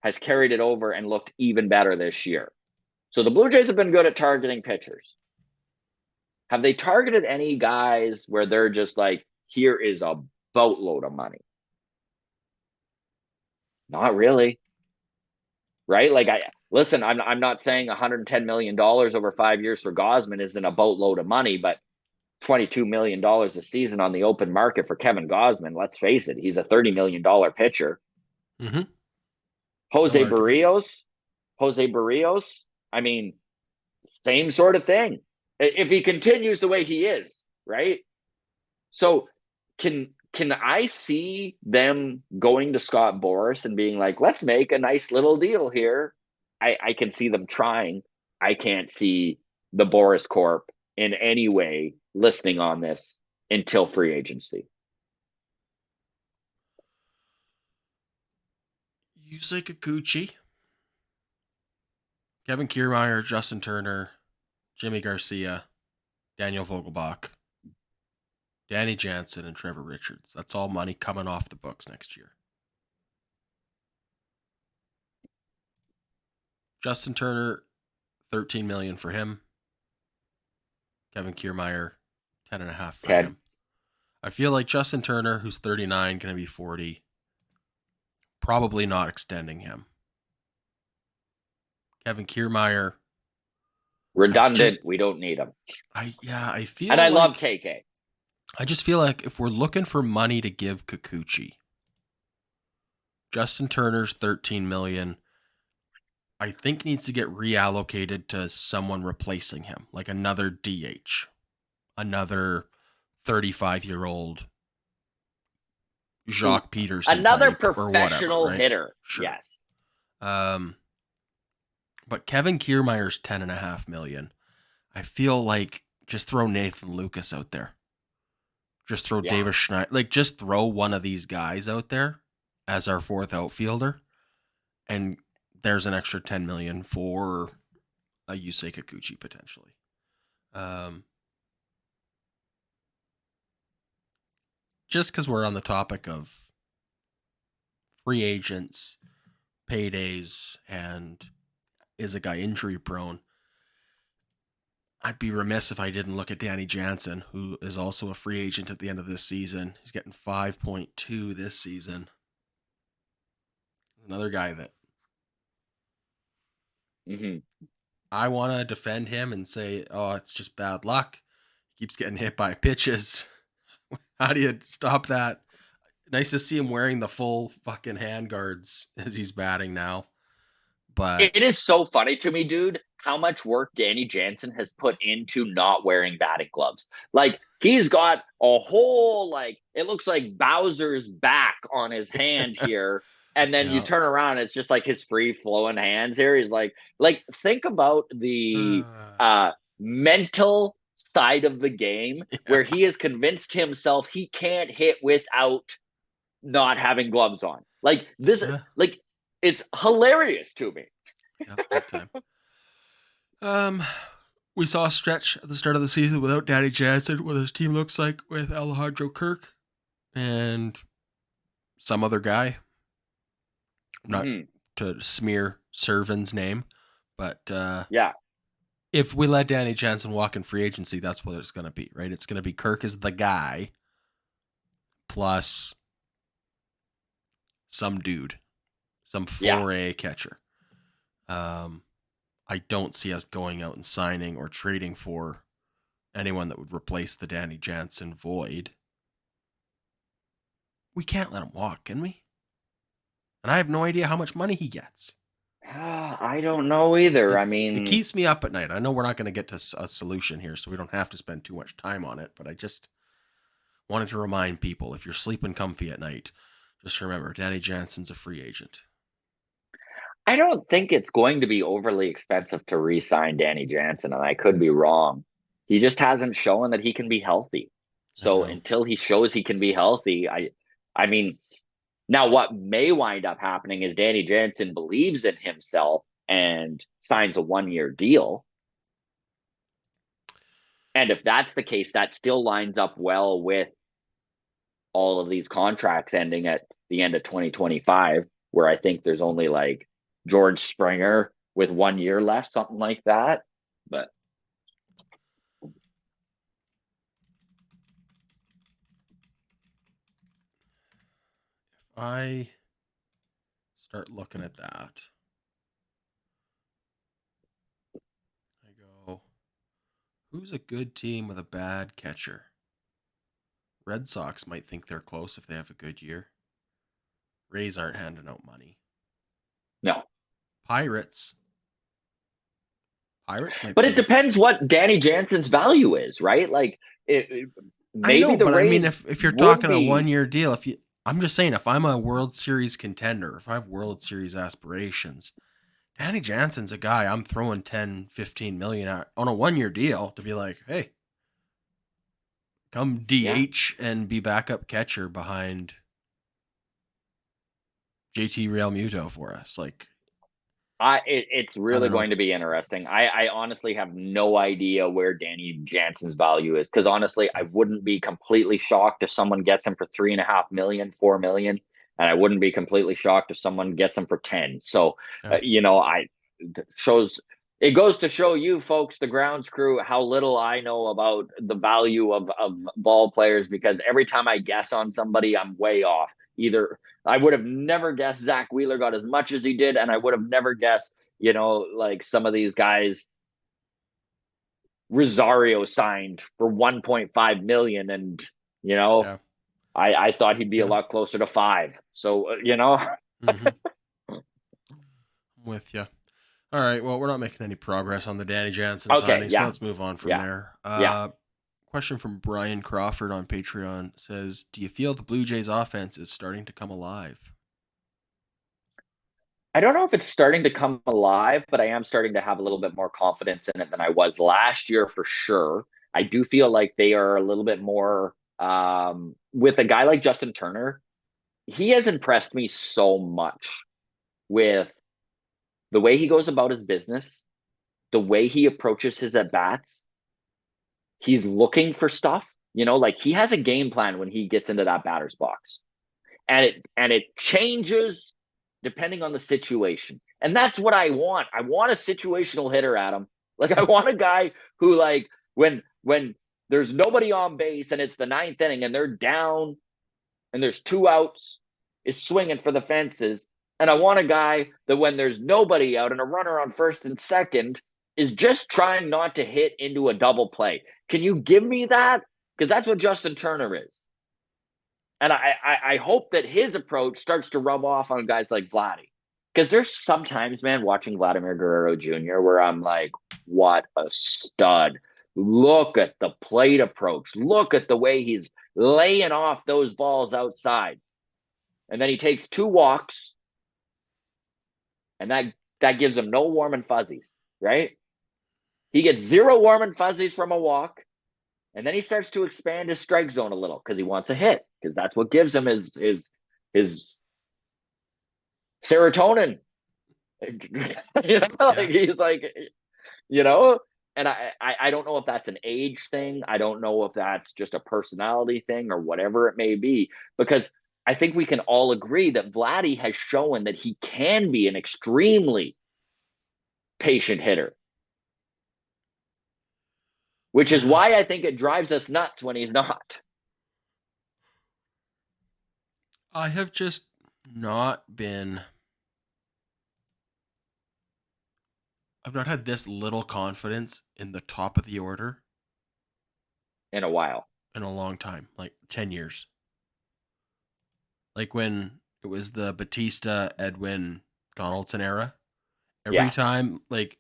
has carried it over and looked even better this year. So the Blue Jays have been good at targeting pitchers. Have they targeted any guys where they're just like, here is a boatload of money? Not really. Right? Like listen, I'm not saying $110 million over 5 years for Gausman isn't a boatload of money, but $22 million a season on the open market for Kevin Gausman. Let's face it, he's a $30 million pitcher. Mm-hmm. No Jose argument. Barrios, Jose Barrios. I mean, same sort of thing. If he continues the way he is, right? So can I see them going to Scott Boras and being like, let's make a nice little deal here? I can see them trying. I can't see the Boras Corp in any way listening on this until free agency. Yusei Kikuchi, Kevin Kiermaier, Justin Turner, Jimmy Garcia, Daniel Vogelbach, Danny Jansen, and Trevor Richards. That's all money coming off the books next year. Justin Turner, $13 million for him. Kevin Kiermaier, 10.5 for him. I feel like Justin Turner, who's 39, going to be 40, probably not extending him. Kevin Kiermaier, redundant. We don't need him. I feel and I like, love KK. I just feel like if we're looking for money to give Kikuchi, Justin Turner's $13 million, I think needs to get reallocated to someone replacing him, like another DH, another 35-year-old Jacques Peterson, another type or whatever, professional right? hitter. Sure. Yes. But Kevin Kiermaier's $10.5 million. I feel like just throw Nathan Lucas out there. Just throw Davis Schneider. Like, just throw one of these guys out there as our fourth outfielder, and there's an extra $10 million for a Yusei Kikuchi potentially. Just because we're on the topic of free agents, paydays, and is a guy injury prone, I'd be remiss if I didn't look at Danny Jansen, who is also a free agent at the end of this season. He's getting 5.2 this season. Another guy that I want to defend him and say, oh, it's just bad luck. He keeps getting hit by pitches. How do you stop that? Nice to see him wearing the full fucking hand guards as he's batting now. But it is so funny to me, dude, how much work Danny Jansen has put into not wearing batting gloves. Like, he's got a whole, like, it looks like Bowser's back on his hand here. And then you turn around, it's just like his free flowing hands here. He's like, think about the mental side of the game where he has convinced himself he can't hit without not having gloves on. Like, this, like, it's hilarious to me. Yeah, big time. We saw a stretch at the start of the season without Danny Jansen, what his team looks like with Alejandro Kirk and some other guy. Not to smear Servin's name, but yeah. If we let Danny Jansen walk in free agency, that's what it's going to be, right? It's going to be Kirk is the guy plus some dude, some 4A catcher. I don't see us going out and signing or trading for anyone that would replace the Danny Jansen void. We can't let him walk, can we? And I have no idea how much money he gets. I don't know either. It keeps me up at night. I know we're not going to get to a solution here, so we don't have to spend too much time on it, but I just wanted to remind people, if you're sleeping comfy at night, just remember, Danny Jansen's a free agent. I don't think it's going to be overly expensive to re-sign Danny Jansen, and I could be wrong. He just hasn't shown that he can be healthy. So until he shows he can be healthy, I mean, now what may wind up happening is Danny Jansen believes in himself and signs a 1-year deal. And if that's the case, that still lines up well with all of these contracts ending at the end of 2025, where I think there's only like George Springer with 1 year left, something like that. But I start looking at that. I go, who's a good team with a bad catcher? Red Sox might think they're close if they have a good year. Rays aren't handing out money. No. Pirates might But it be. depends what Danny Jansen's value is, right? Like, I maybe know, the but I mean, Rays if you're would talking a be. 1 year deal, I'm just saying, if I'm a World Series contender, if I have World Series aspirations, Danny Jansen's a guy I'm throwing 10, 15 million at on a 1 year deal to be like, hey, come Yeah. DH and be backup catcher behind JT Real Muto for us. Like, It's I really don't know. going to be interesting. I honestly have no idea where Danny Jansen's value is, because honestly, I wouldn't be completely shocked if someone gets him for 3.5 million, 4 million, and I wouldn't be completely shocked if someone gets him for 10. So, Yeah. shows it goes to show you folks, the grounds crew, how little I know about the value of ball players, because every time I guess on somebody, I'm way off. Either I would have never guessed Zach Wheeler got as much as he did, and I would have never guessed, like some of these guys, Rosario signed for 1.5 million, and you know, Yeah. I thought he'd be a Yeah. lot closer to 5. So Mm-hmm. I'm with you. All right. Well, we're not making any progress on the Danny Jansen okay, signing, so yeah, let's move on from yeah, there. yeah. Question from Brian Crawford on Patreon says, do you feel the Blue Jays offense is starting to come alive? I don't know if it's starting to come alive, but I am starting to have a little bit more confidence in it than I was last year for sure. I do feel like they are a little bit more, with a guy like Justin Turner. He has impressed me so much with the way he goes about his business, the way he approaches his at bats. He's looking for stuff, like he has a game plan when he gets into that batter's box, and it changes depending on the situation. And that's what I want. I want a situational hitter, Adam. Like, I want a guy who, like, when there's nobody on base and it's the ninth inning and they're down and there's 2 outs, is swinging for the fences. And I want a guy that when there's nobody out and a runner on first and second is just trying not to hit into a double play. Can you give me that? Because that's what Justin Turner is. And I hope that his approach starts to rub off on guys like Vladdy. Because there's sometimes, man, watching Vladimir Guerrero Jr., where I'm like, what a stud. Look at the plate approach. Look at the way he's laying off those balls outside. And then he takes 2 walks, and that gives him no warm and fuzzies, right? He gets 0 warm and fuzzies from a walk, and then he starts to expand his strike zone a little because he wants a hit, because that's what gives him his serotonin. Yeah. He's like, you know, and I don't know if that's an age thing. I don't know if that's just a personality thing or whatever it may be, because I think we can all agree that Vladdy has shown that he can be an extremely patient hitter, which is Yeah. why I think it drives us nuts when he's not. I have just not been. I've not had this little confidence in the top of the order In a while. in a long time, like 10 years. Like when it was the Batista, Edwin, Donaldson era. Every Yeah. time, like,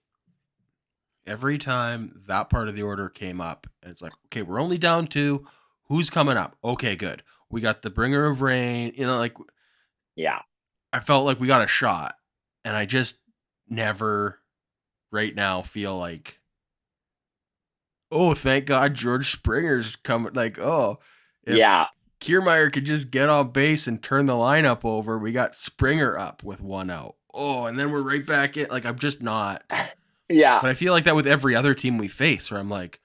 every time that part of the order came up, it's like, okay, we're only down 2. Who's coming up? Okay, good. We got the bringer of rain. Like, Yeah. I felt like we got a shot. And I just never right now feel like, oh, thank God George Springer's coming. Like, oh, if Yeah. Kiermaier could just get on base and turn the lineup over, we got Springer up with 1 out. Oh, and then we're right back in. Like, I'm just not. Yeah. But I feel like that with every other team we face, where I'm like,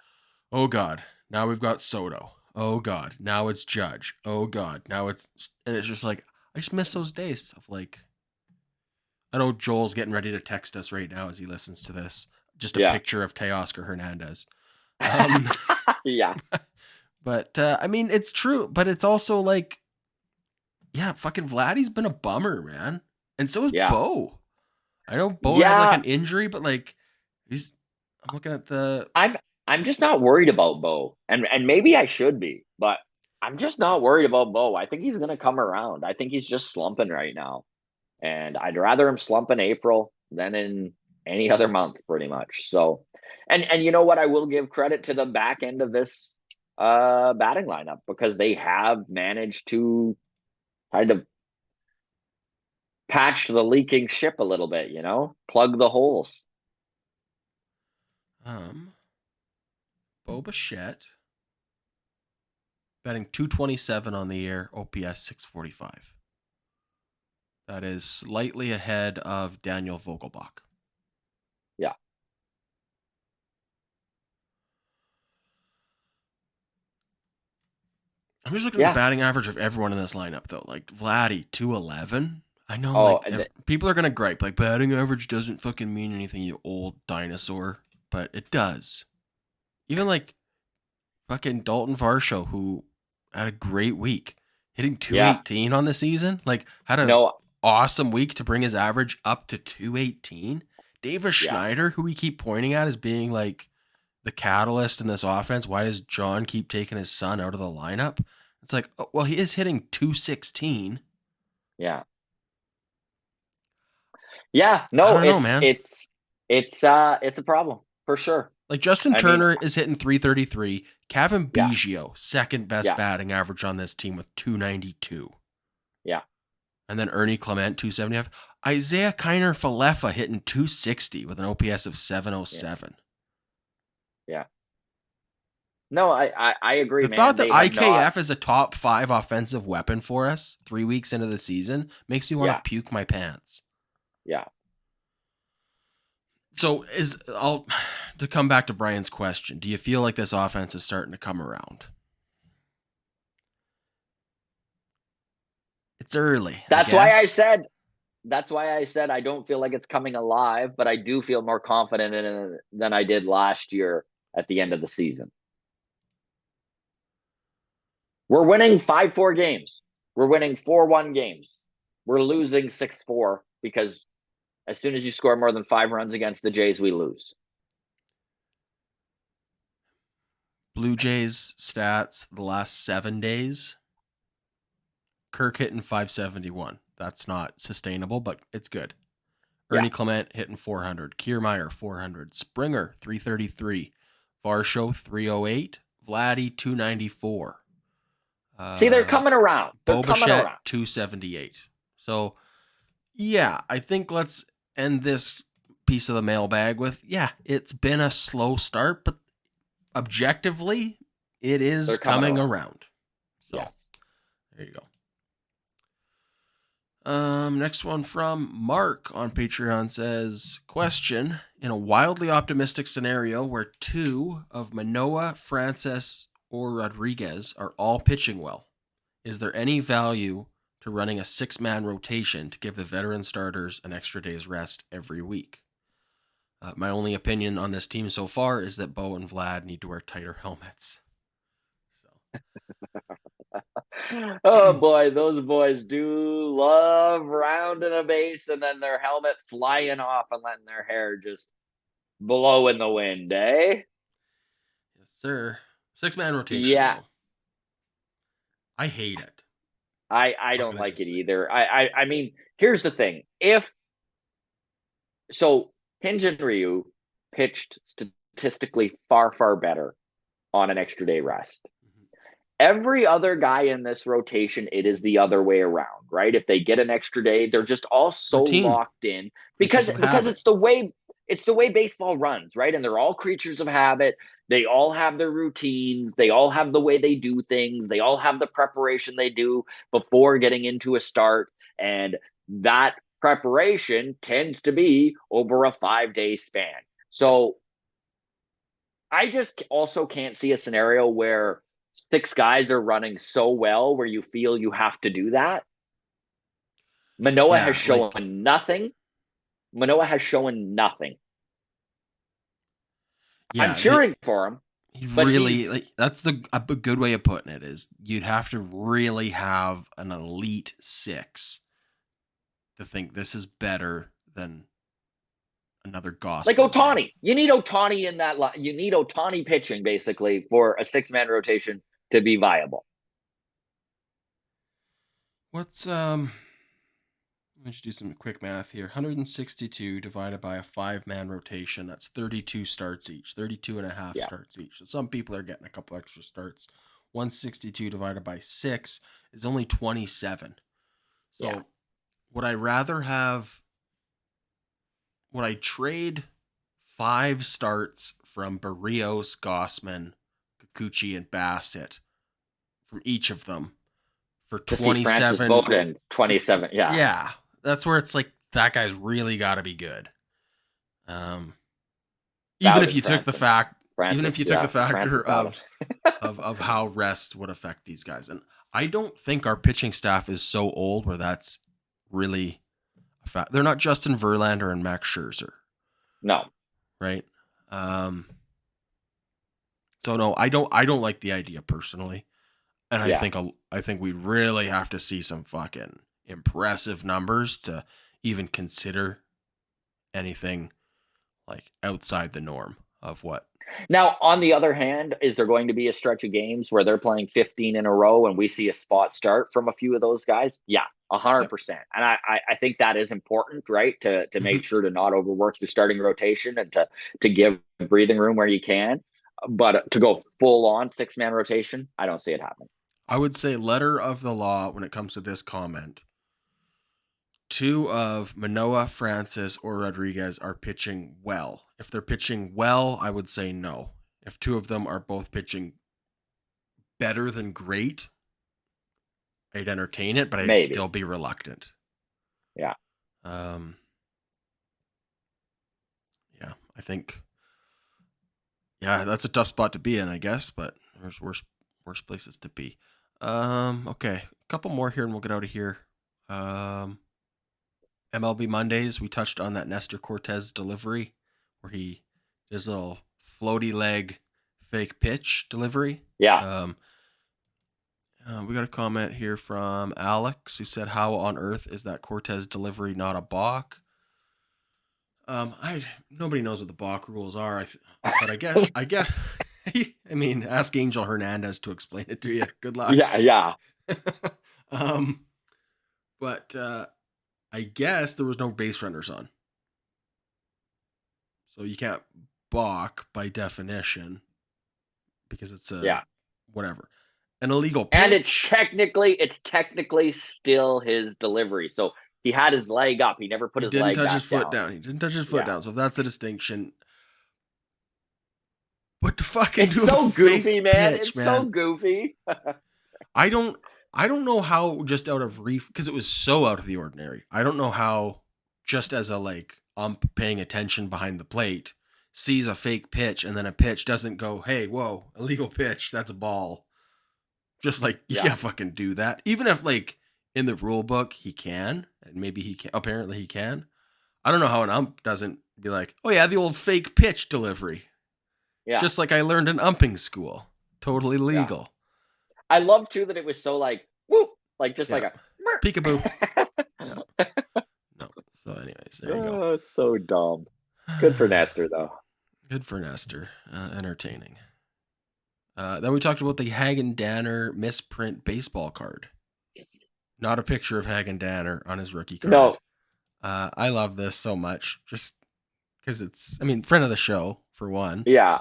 oh God, now we've got Soto. Oh God, now it's Judge. Oh God, now it's. And it's just like, I just miss those days of like, I know Joel's getting ready to text us right now as he listens to this. Just a Yeah. picture of Teoscar Hernandez. Yeah. But I mean, it's true. But it's also like, yeah, fucking Vladdy's been a bummer, man. And so is Yeah. Bo. I know Bo had like Yeah. an injury, but like I'm looking at the I'm just not worried about Bo. And maybe I should be, but I'm just not worried about Bo. I think he's gonna come around. I think he's just slumping right now. And I'd rather him slump in April than in any other month, pretty much. So and you know what? I will give credit to the back end of this batting lineup because they have managed to kind of patch the leaking ship a little bit, plug the holes. Bo Bichette batting 227 on the year, OPS 645. That is slightly ahead of Daniel Vogelbach. Yeah. I'm just looking at the batting average of everyone in this lineup, though. Like Vladdy, 211. I know, people are going to gripe. Like, batting average doesn't fucking mean anything, you old dinosaur. But it does. Even, like, fucking Dalton Varsho, who had a great week, hitting 218 on the season. Like, had an awesome week to bring his average up to 218. Davis Schneider, who we keep pointing at as being, like, the catalyst in this offense. Why does John keep taking his son out of the lineup? It's like, well, he is hitting 216. Yeah. Yeah. No, it's a problem for sure. Like Justin Turner is hitting 333. Kevin Biggio, second best batting average on this team with 292. Yeah. And then Ernie Clement, 275. Isaiah Kiner Falefa hitting 260 with an OPS of 707. Yeah. No, I agree, man. The thought that IKF is a top 5 offensive weapon for us 3 weeks into the season makes me want to puke my pants. Yeah. So to come back to Brian's question, do you feel like this offense is starting to come around? It's early. That's why I said I don't feel like it's coming alive, but I do feel more confident in it than I did last year at the end of the season. We're winning 5-4 games. We're winning 4-1 games. We're losing 6-4 because as soon as you score more than 5 runs against the Jays, we lose. Blue Jays stats the last 7 days. Kirk hitting 571. That's not sustainable, but it's good. Ernie Clement hitting 400. Kiermaier 400. Springer 333. Varsho 308. Vladdy 294. See, they're coming around. Bo Bichette 278. So, yeah, I think let's end this piece of the mailbag with, it's been a slow start, but objectively, it is coming around. So, there you go. Next one from Mark on Patreon says, question, in a wildly optimistic scenario where 2 of Manoah, Francis, or Rodriguez are all pitching well, is there any value to running a 6-man rotation to give the veteran starters an extra day's rest every week? My only opinion on this team so far is that Bo and Vlad need to wear tighter helmets. Oh boy, those boys do love rounding a base and then their helmet flying off and letting their hair just blow in the wind, eh? Yes, sir. 6-man rotation. Yeah. Though. I hate it. I don't like it either. I mean, here's the thing. So Hinge and Ryu pitched statistically far, far better on an extra day rest. Every other guy in this rotation, it is the other way around, right? If they get an extra day, they're just all so locked in because it's the way baseball runs, right? And they're all creatures of habit. They all have their routines. They all have the way they do things. They all have the preparation they do before getting into a start. And that preparation tends to be over a 5-day span. So I just also can't see a scenario where 6 guys are running so well where you feel you have to do that. Manoah has shown nothing. Manoah has shown nothing. Yeah, I'm cheering for him. He really, that's a good way of putting it, is you'd have to really have an elite 6 to think this is better than another Like Gossman day. Ohtani. You need Ohtani in that line. You need Ohtani pitching, basically, for a six-man rotation to be viable. What's let's do some quick math here. 162 divided by a 5-man rotation. That's 32 starts each. 32 and a half starts each. So some people are getting a couple extra starts. 162 divided by 6 is only 27. So would I rather have, would I trade 5 starts from Barrios, Gossman, Kikuchi, and Bassett from each of them for 27? Bowden's 27. Yeah. Yeah. That's where it's like, that guy's really got to be good. Even if you took the factor of how rest would affect these guys. And I don't think our pitching staff is so old where that's really a fact. They're not Justin Verlander and Max Scherzer. No. Right? So no, I don't like the idea personally. And I think we really have to see some fucking impressive numbers to even consider anything like outside the norm of what. Now, on the other hand, is there going to be a stretch of games where they're playing 15 in a row and we see a spot start from a few of those guys? Yeah, 100%. And I think that is important, right? To make sure to not overwork the starting rotation and to give breathing room where you can. But to go full on 6-man rotation, I don't see it happening. I would say letter of the law when it comes to this comment. 2 of Manoah, Francis, or Rodriguez are pitching well. If they're pitching well, I would say no. If 2 of them are both pitching better than great, I'd entertain it, but I'd still be reluctant. Yeah. Yeah, I think. Yeah, that's a tough spot to be in, I guess, but there's worse places to be. Okay, a couple more here and we'll get out of here. MLB Mondays, we touched on that Nestor Cortez delivery where he does a little floaty leg fake pitch delivery. Yeah. We got a comment here from Alex who said, "How on earth is that Cortez delivery not a balk?" Nobody knows what the balk rules are, but I guess I mean, ask Angel Hernandez to explain it to you. Good luck. Yeah. But I guess there was no base runners on. So you can't balk by definition because it's whatever. An illegal pitch. And it's technically still his delivery. So he had his leg up. He never put his leg back down. He didn't touch his foot down. So if that's the distinction. But to fucking do so goofy, man. It's so goofy. I don't know how, just out of because it was so out of the ordinary. I don't know how, just as a like ump paying attention behind the plate, sees a fake pitch and then a pitch doesn't go, hey, whoa, illegal pitch, that's a ball. Just like, you can't fucking do that. Even if like in the rule book he can, and maybe he can, apparently he can. I don't know how an ump doesn't be like, oh yeah, the old fake pitch delivery. Yeah. Just like I learned in umping school. Totally legal. Yeah. I love too that it was so like, whoop, like just like a peekaboo. No. So anyways, there you go. Oh, so dumb. Good for Nestor though. Good for Nestor. Entertaining. Then we talked about the Hagen Danner misprint baseball card. Not a picture of Hagen Danner on his rookie card. No. I love this so much, just because it's, I mean, friend of the show for one. Yeah.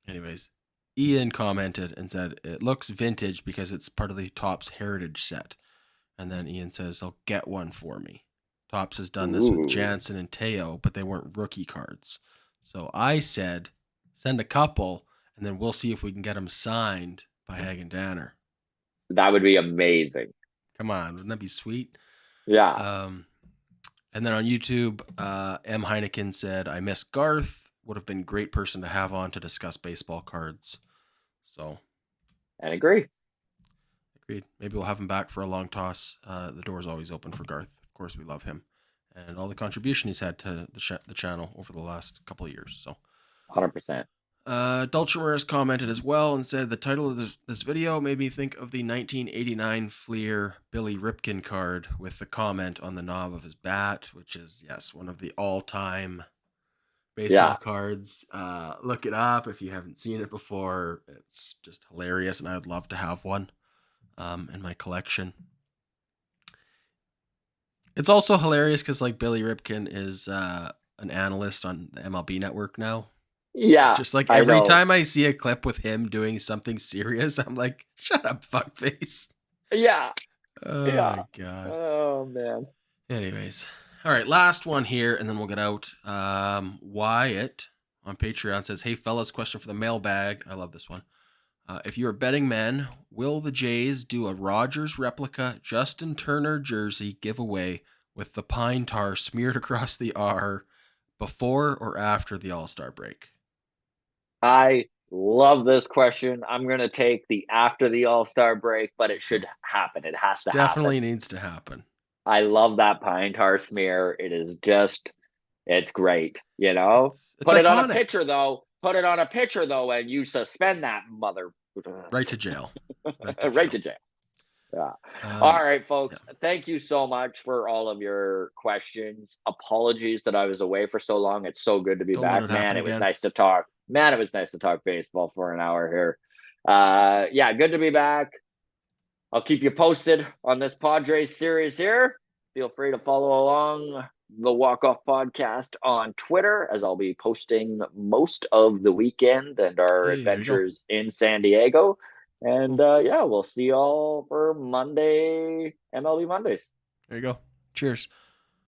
Anyways, Ian commented and said it looks vintage because it's part of the Topps Heritage set. And then Ian says, "I'll get one for me." Topps has done this with Jansen and Teo, but they weren't rookie cards. So I said, send a couple, and then we'll see if we can get them signed by Hagen Danner. That would be amazing. Come on, wouldn't that be sweet? Yeah. And then on YouTube, M. Heineken said, "I miss Garth. Would have been a great person to have on to discuss baseball cards." So. And agree. Agreed. Maybe we'll have him back for a long toss. The door's always open for Garth. Of course, we love him. And all the contribution he's had to the channel over the last couple of years. So, 100%. Dulcimer commented as well and said the title of this video made me think of the 1989 Fleer Billy Ripken card with the comment on the knob of his bat, which is, yes, one of the all-time baseball cards. Look it up if you haven't seen it before. It's just hilarious, and I would love to have one in my collection. It's also hilarious because like Billy Ripken is an analyst on the MLB Network now. Yeah. Just like every time I see a clip with him doing something serious, I'm like, shut up, fuckface. Yeah. Oh my God. Oh man. Anyways. All right, last one here, and then we'll get out. Wyatt on Patreon says, hey fellas, question for the mailbag. I love this one. If you're a betting man, will the Jays do a Rogers replica Justin Turner jersey giveaway with the pine tar smeared across the R before or after the All-Star break? I love this question. I'm going to take the after the All-Star break, but it should happen. It has to Definitely happen. needs to happen. I love that pine tar smear. It is just, it's great. You know, it's put iconic. it on a pitcher though. Put it on a pitcher though, and you suspend that mother. Right to jail. Right to jail. Yeah. All right, folks. Yeah. Thank you so much for all of your questions. Apologies that I was away for so long. It's so good to be back, man. It was nice to talk. Man, it was nice to talk baseball for an hour here. Yeah, good to be back. I'll keep you posted on this Padres series here. Feel free to follow along the Walk Off Podcast on Twitter, as I'll be posting most of the weekend and our adventures in San Diego. And yeah, we'll see y'all for Monday, MLB Mondays. There you go. Cheers.